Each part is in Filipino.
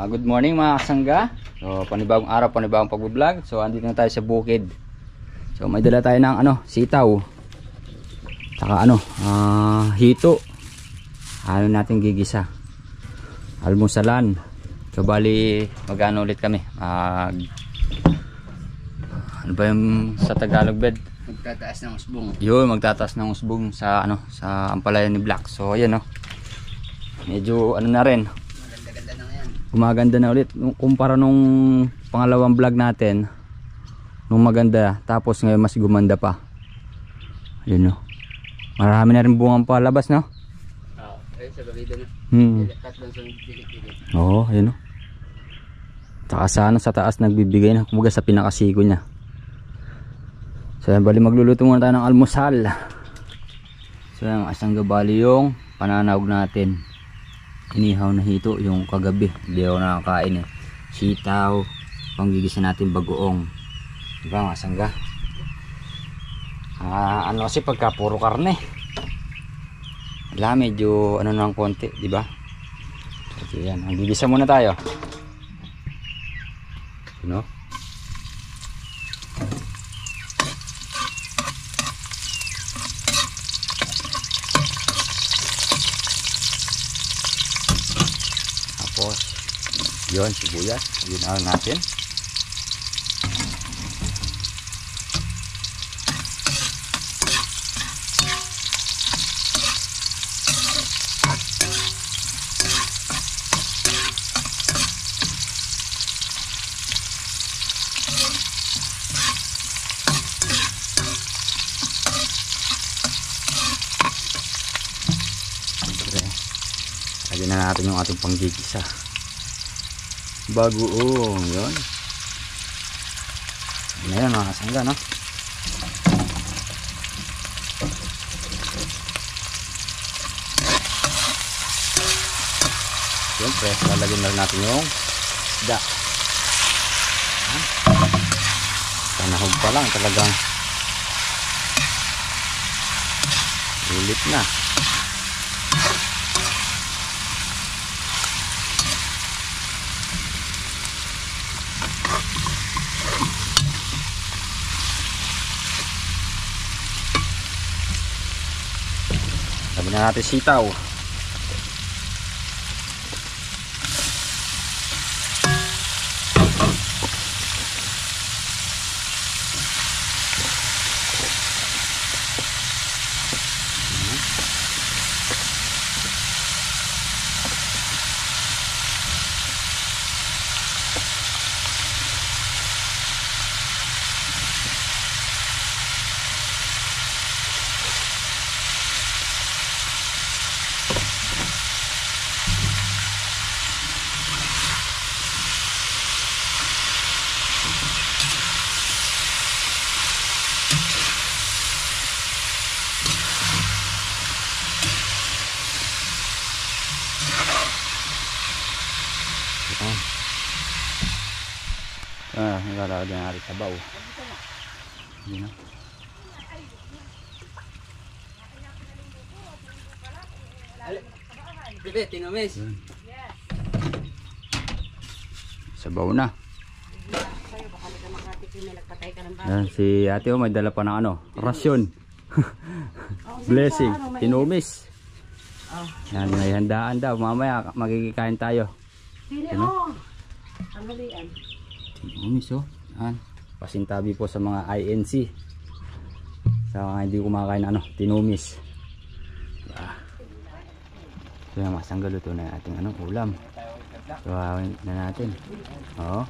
Good morning mga kasangga. So panibagong araw, panibagong pag-vlog. So andito na tayo sa bukid. So may dala tayo ng sitaw. Saka hito. Ano natin gigisa. Almusalan. So bali magano ulit kami. Ano ba yung sa Tagalog bed? Magtataas ng usbong. Yun, magtataas ng usbong sa sa ampalayan ni Black. So ayan medyo na rin. Maganda-ganda na yan. Gumaganda na ulit kumpara nung pangalawang vlog natin. Nung maganda, tapos ngayon mas gumanda pa. Ayun marami na rin bungang palabas, no? Oo, ayun sa gawida na. Tatlong sa dilit-dilit. Oo, ayun Tsaka sa taas nagbibigay na, kumaga sa pinakasiko niya. So yan, bali magluluto muna tayo ng almusal. So yan, asang gabali yung pananawag natin. Inihaw na hito yung kagabi, hindi ako nakakain sitaw, panggigisa natin bagoong, diba mga sangga? Kasi pagka puro karne wala, medyo ng konti, diba? So yan, gigisa muna tayo, tapos yun, sibuyas, yun natin. Lagyan na natin yung ating panggigisa. Bagoong, yun. Ayan mga kasangga, no? Siyempre, lalagyan na natin yung isda. Panahog pa lang, talagang ulit na. Sabi na natin sitaw. Naglalagay na natin sabaw. Hindi na. Bebe, tinomis. Sabaw na. Yan, si ate may dala pa ng rasyon. Blessing, tinomis. Yan, may handaan daw. Mamaya magkikain tayo. Tinomis, yan. Pasintabi po sa mga INC. Sa mga hindi kumakain tinomis. So yan, masangga, luto na ating ulam. So hawin na natin. Oo.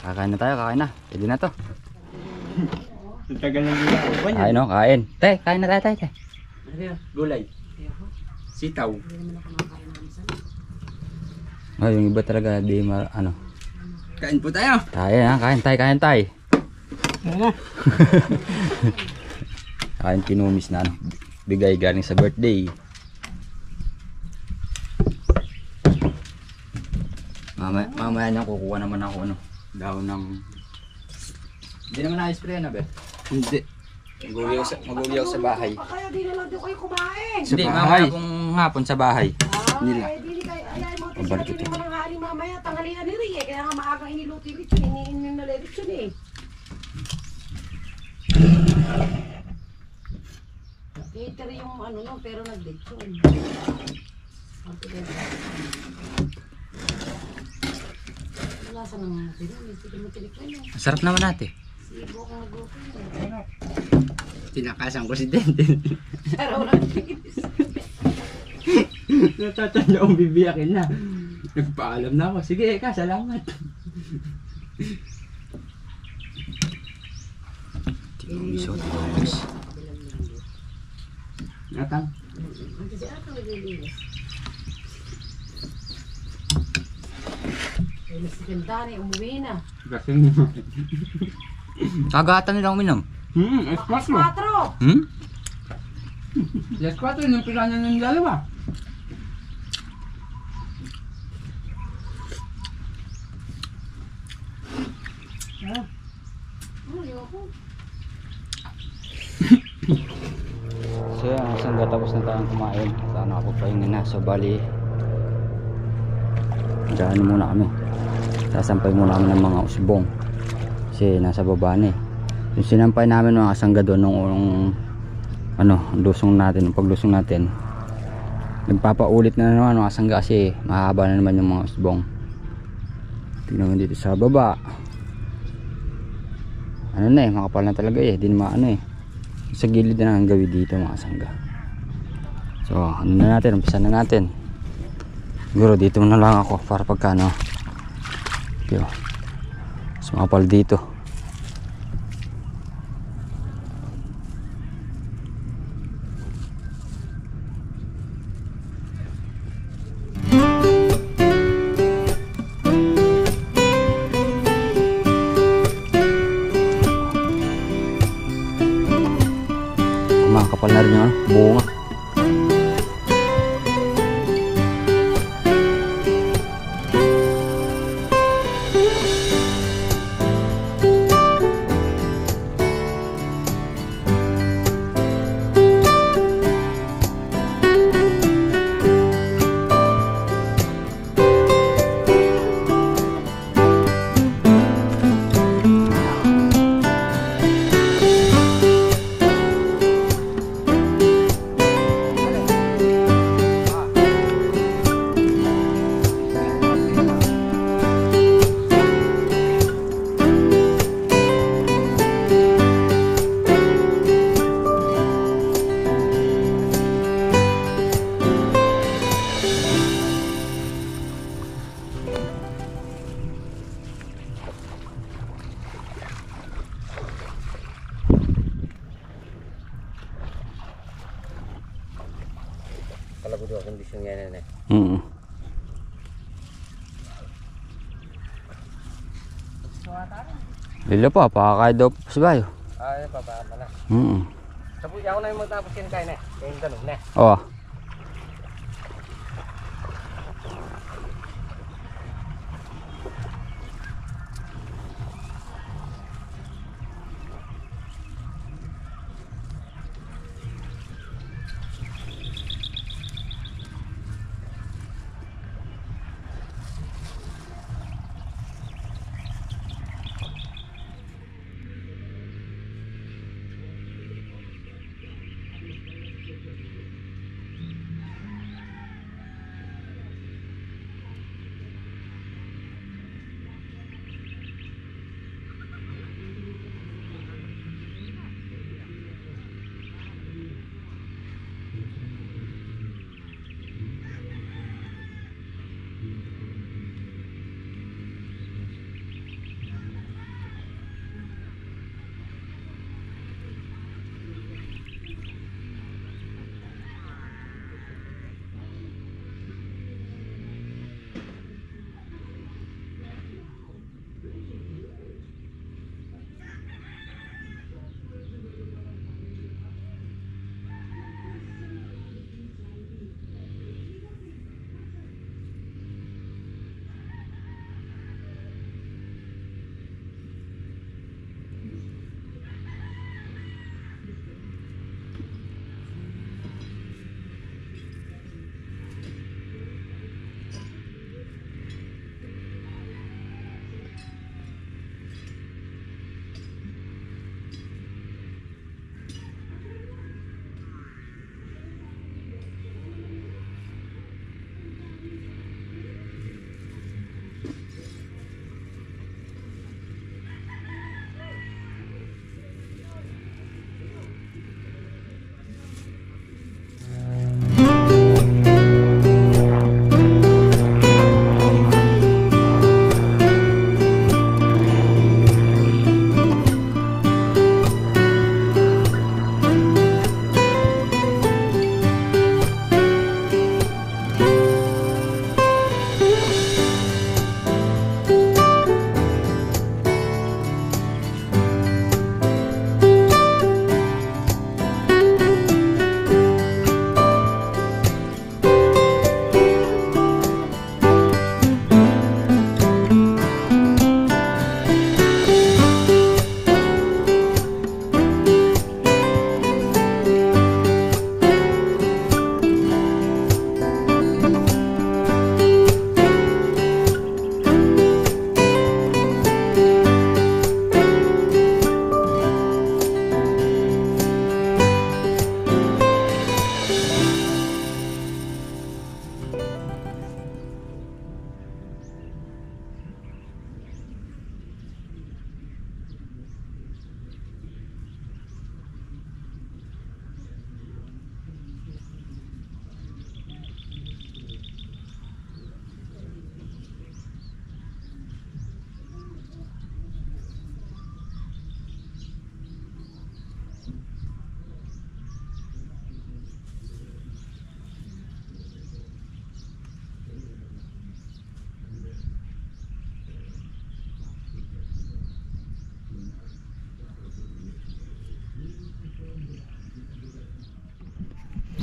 Kakain na tayo, kakain na. Pwede na to. Tagal ng gulay. Kain kain. Tay, kain na tayo, tay. Gulay. Sitaw. Yung iba talaga di Kain po tayo. Kain tay. Kain tinomis na bigay galing sa birthday. Mamaya niya kukuha naman ako daw ng hindi naman na-spray na, Bet? Hindi. Maguliw sa bahay. Kaya di na lang doon kayo kumain. Hindi, mamaya kung hapon sa bahay. Nila. Ay, di kayo, ayaw mo. Pabalik ito. mamaya tanghalian ni Rie. Kaya nga maagang iniluto yung lechon. Iniinom na lechon eh. Cater yung ano no, pero nag-lechon. Wala sa nang tinulis. Hindi mo tinikman eh. Sarap naman natin. Sibo kong nag-open eh. Tinakasan ko si Denten. Araw lang tinis. Natatanda akong bibiyakin na. Nagpaalam na ako. Sige, Eka, salamat. Tinulis o tinulis. Natang. Kasi atang naglilinis. Ay, nasikandani, umuwi na. Gasing mo. Kagatan nila uminom. Espas mo. 4! Hmm? Yes, 4 yung piranya ng dalawa. Ayoko. So yan, isang tapos na tayong kumain. Sana ako pahinga na. So bali, daan muna kami. Sasampay muna kami ng mga usbong. Kasi nasa baba na eh. Yung sinampay namin mga kasangga doon nung ano, lusong natin, nung paglusong natin. Nagpapaulit na naman mga kasangga kasi mahaba na naman yung mga usbong. Tingnan mo dito sa baba. Ano na eh, makapal na talaga eh. Di na maano eh. Sa gilid na ang gawin dito mga kasangga. So ano na natin, umpisa na natin. Siguro dito na lang ako para pagkano. Diyo. Mas makapal dito. Kapal na rin yung bunga. Kalau berdua kondisinya nenek. Lilo pa, pakakain daw pa si Bayo. Ah, ini papa mana? Sabu yang na yung magtapos kinakain eh. Yung tanong ne. Oo.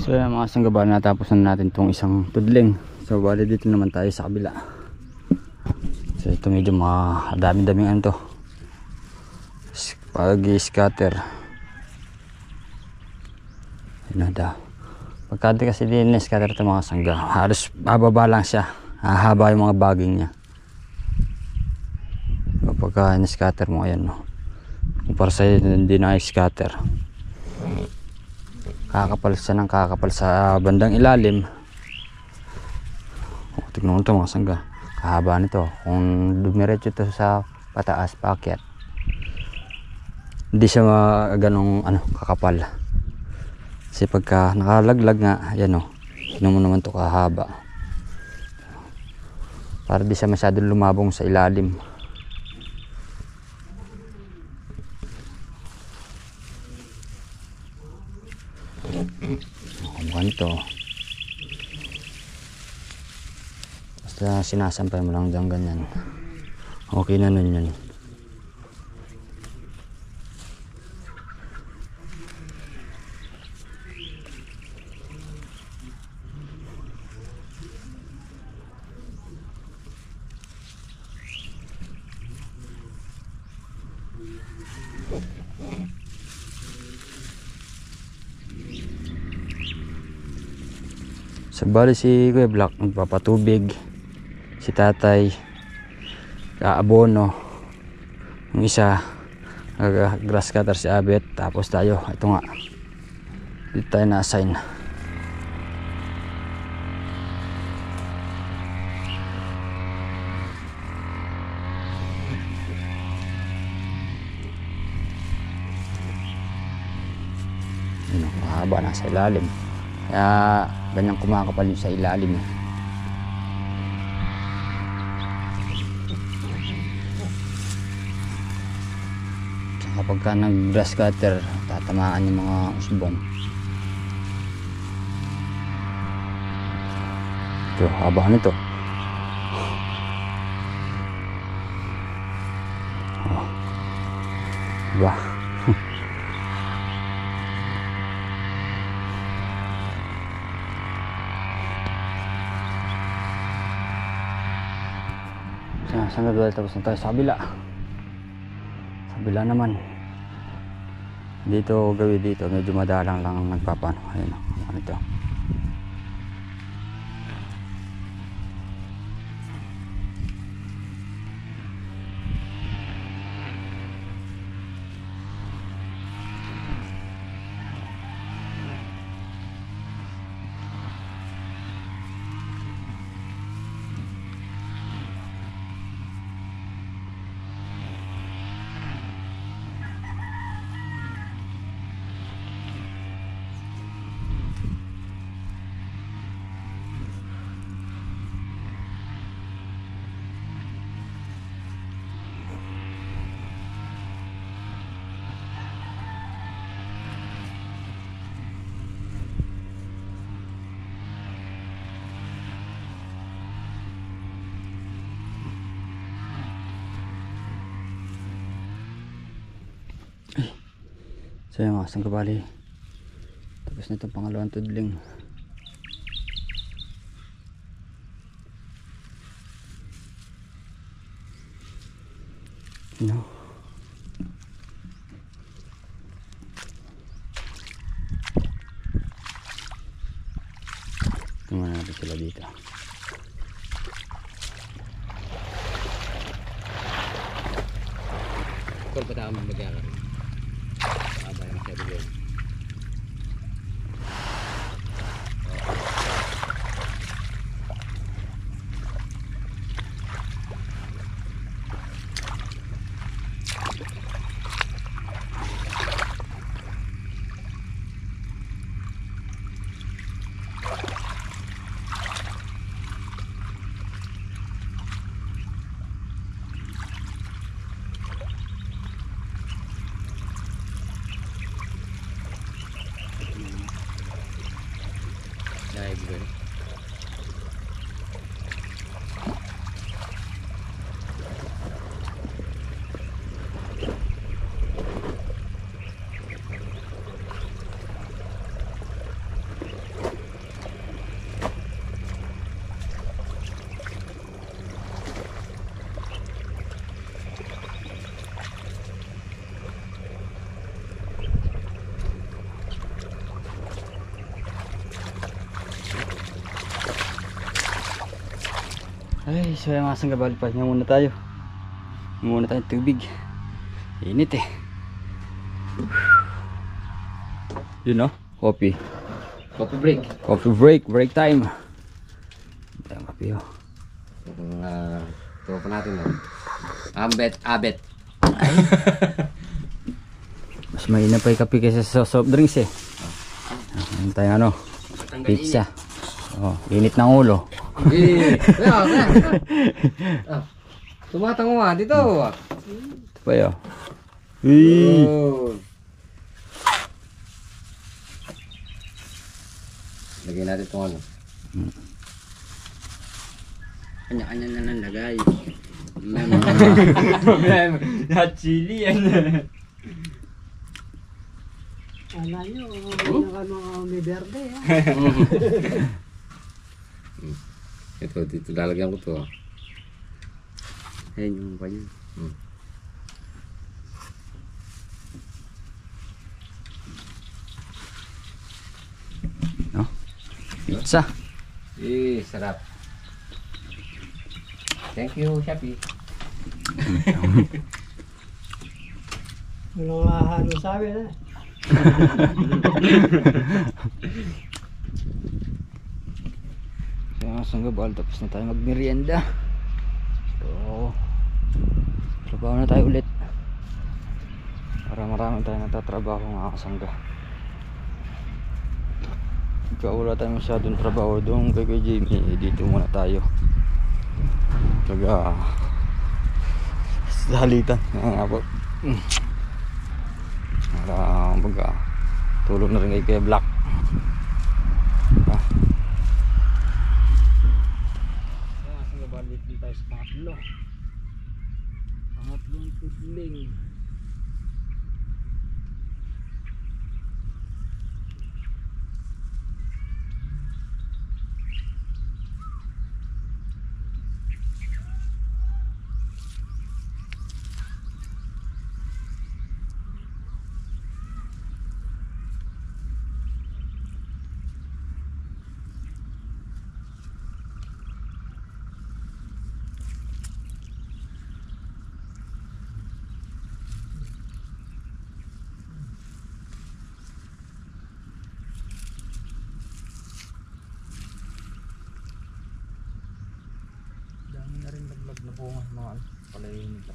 So yan mga sanggabal, natapos na natin itong isang tudling. So bali dito naman tayo sa kabila. So ito medyo dami-daming ano to, pag-scatter. Yun daw. Pagkati kasi din scatter ito mga sangga, halos bababa lang siya, hahaba yung mga baging niya. Kapag scatter mo, ayan no, kumpara sa hindi na scatter, kakapal siya ng kakapal sa bandang ilalim. Tignan mo ito mga sangga, kahaba nito. Kung dumiretso ito sa pataas paakyat, hindi siya ganong kakapal. Kasi pagka nakalaglag nga, ayan o, tignan mo naman ito kahaba, para di siya masyadong lumabong sa ilalim. Mukha nito, basta sinasampay mo lang dyan ganyan, okay na nun yun. So bali si Kuya Black nagpapatubig, si tatay kaabono, yung isa grass cutter si Abet, tapos tayo ito nga dito tayo na-assign. Mahaba na sa ilalim, kaya ganyan kumakapal yung sa ilalim. Kapag ka nag grass cutter, tatamaan yung mga usbong. Ito, haba nito. Oh. Diba? Saan na tapos na tayo sa kabila. Sa kabila naman, dito gawin dito, medyo madalang lang ang nagpapano. Ayun o, ano ito. So yun mga sanggabali, tapos na itong pangalawang tudling. No. Tingnan natin sila dito. Kung pa tayo magagawa abay ang sabi yun. Ay, so yung asang gabali pa. Hinga muna tayo. Hinga muna tayo tubig. Init eh. Yun no? Coffee. Coffee break. Coffee break. Break time. Ito yung kape oh. Yung tropa natin no. Abet. Mas mainam pa yung kape kaysa sa soft drinks eh. Ano tayong ano? Pizza. Oh, init ng ulo. Kaya. Tumatango nga dito. Ito pa yun. Uy! Oh. Lagyan natin itong ano. Kanya-kanya na nalagay. Hot chili yan. Ala nyo, may berde ha. Ito, dito lalagyan ko to. Ayun yung pa yun. No? Pizza. Sarap. Thank you, Shopee. Walang halo sa amin ha. Kaya nga sanggabal, tapos na tayo magmerienda. So trabaho na tayo ulit para marami tayo natatrabaho nga kasangga. Kaya wala tayo masyadong trabaho doon kay Jamie, dito muna tayo kaga sa halitan nga po para baga tulog na rin kay Black. Balik din tayo sa pangatlong tudling. Dami na rin naglag na bunga mga palayin nila.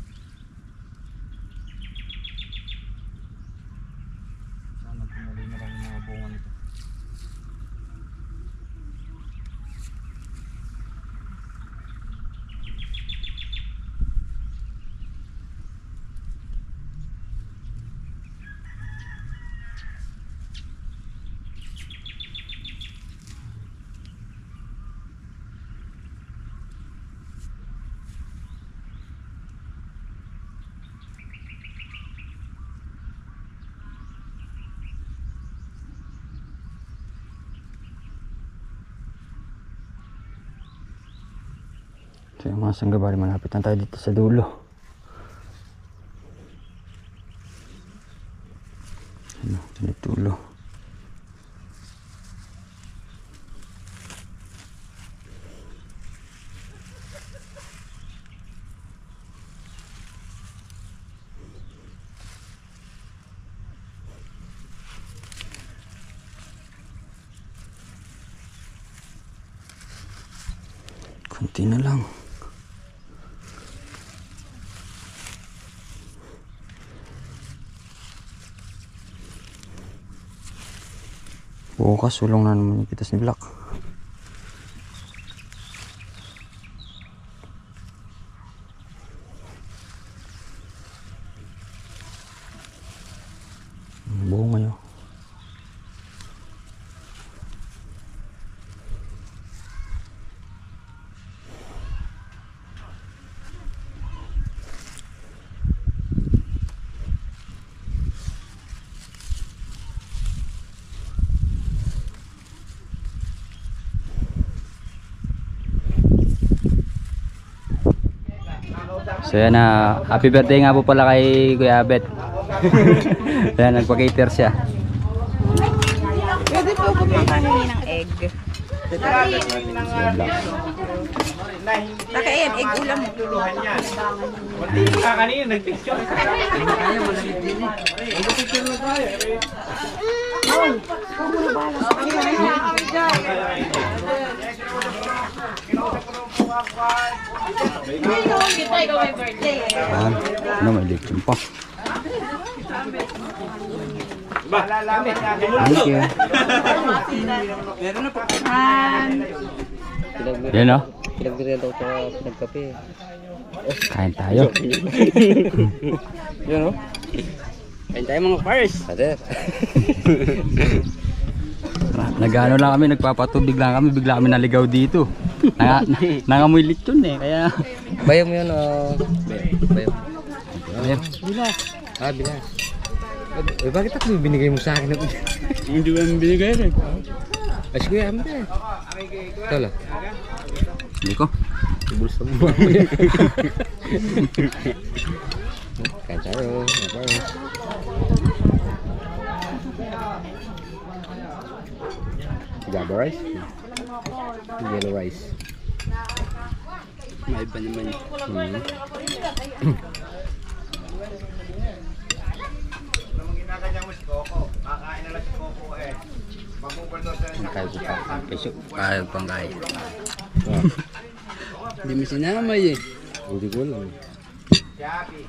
Sana tumuloy na lang yung mga bunga nito. So yung mga sanggabali, malapit na tayo dito sa dulo. Ano, ito na dulo. Kunti na lang. Bukas sulong na naman yung pitas ni Black. Buong ngayon. So yan na, happy birthday nga po pala kay Kuya Abet. Ayan, nagpa-cater siya. Pwede po kumakain ng egg. na hindi Nakain, ulam mo. luluhan yan. Hindi ka kanina, nag-picture. Kaya malamig din eh. Nag-picture na tayo. Ayan. Ano, may lechon pa. Ba, lalaman natin. Thank you. Meron na po. Yan o. Pinagbirin daw sa pinagkape. Kain tayo. Yun o. Kain tayo mga pars. Ate. Nagano lang kami, nagpapatubig lang kami, bigla kami naligaw dito. Nangamoy lechon eh, kaya... Bayam yun o. Bayam. Ayan. Bilas. Ah, bilas. Eh, bakit ako binigay mo sa akin? Hindi ko naman binigay rin. Ay, sige, amin na. Ito lang. Hindi ko. Ibulsa mo. Kain tayo. Mga pars. Java rice? Yellow rice. May iba naman. Ginaganya mo si Coco. Kakain na lang si Coco eh. Mag-overdose na rin Kaya ko pa. Peso. Kaya pang kaya. Hindi mo sinamay eh. Hindi ko alam. si Aki.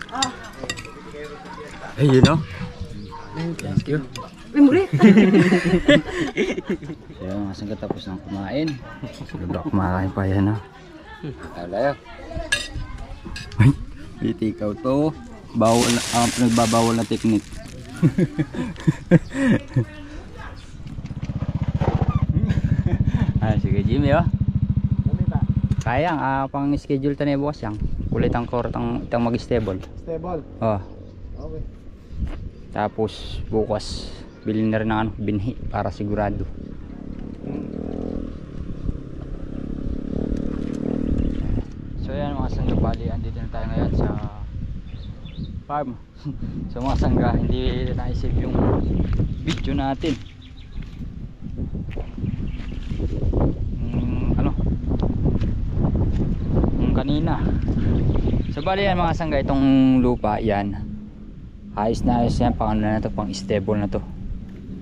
Hey, you know? Thank you. May muli. Kaya nga saan katapos ng kumain. Sobra kumakain pa yan ha. Alayo. Ay, hindi ikaw to. Bawal na, pinagbabawal na teknik. Ah, sige Jimmy oh. Kaya pang schedule ta na bukas yang. Kulit ang korot ang itang mag-stable. Stable. Oh. Okay. Tapos bukas bilhin na rin ng binhi para sigurado. So yan mga sangga, bali andito na tayo ngayon sa farm. So mga sangga, hindi naisip yung video natin. Kanina. So bali yan mga sangga, itong lupa yan. Ayos na yan, pang ano na to, pang stable na to.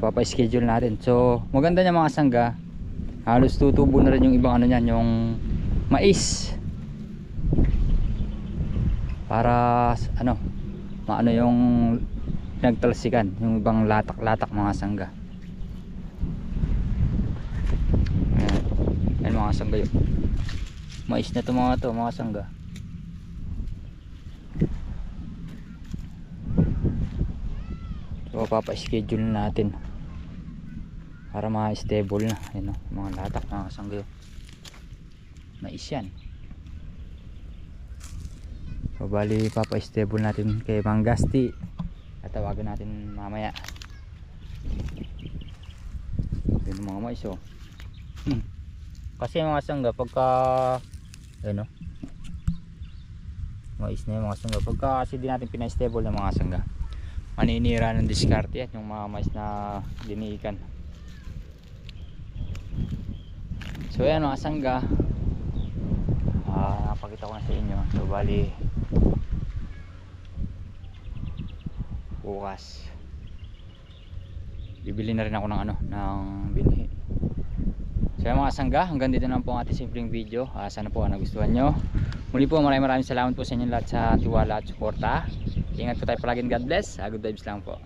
Papa-schedule natin. So maganda niya mga sangga. Halos tutubo na rin yung ibang ano niyan, yung mais. Para ano, maano yung nagtalsikan, yung ibang latak-latak mga sangga. Ayan mga sangga yun. Mais na to mga sangga. So papa-schedule natin para ma-stable na. Ayan o, mga latak mga sangga yun. Mais yan. So bali papa-stable natin kay Mang Gasti. Tatawagan natin mamaya. Yun mga mais o. Kasi mga sangga pagka ano, mais na yung mga sangga, pagka kasi di natin pina-stable ng mga sangga, maninira ng diskarte at yung mga mais na diniikan. So yan mga sangga, napakita ko na sa inyo. So bali bukas bibili na rin ako ng ano, ng binhi. So mga sangga, hanggang dito na po ang ating simpleng video. Sana po nagustuhan nyo. Muli po maraming salamat po sa inyo lahat sa tiwala at suporta. Ingat po tayo palagi. God bless. Good vibes lang po.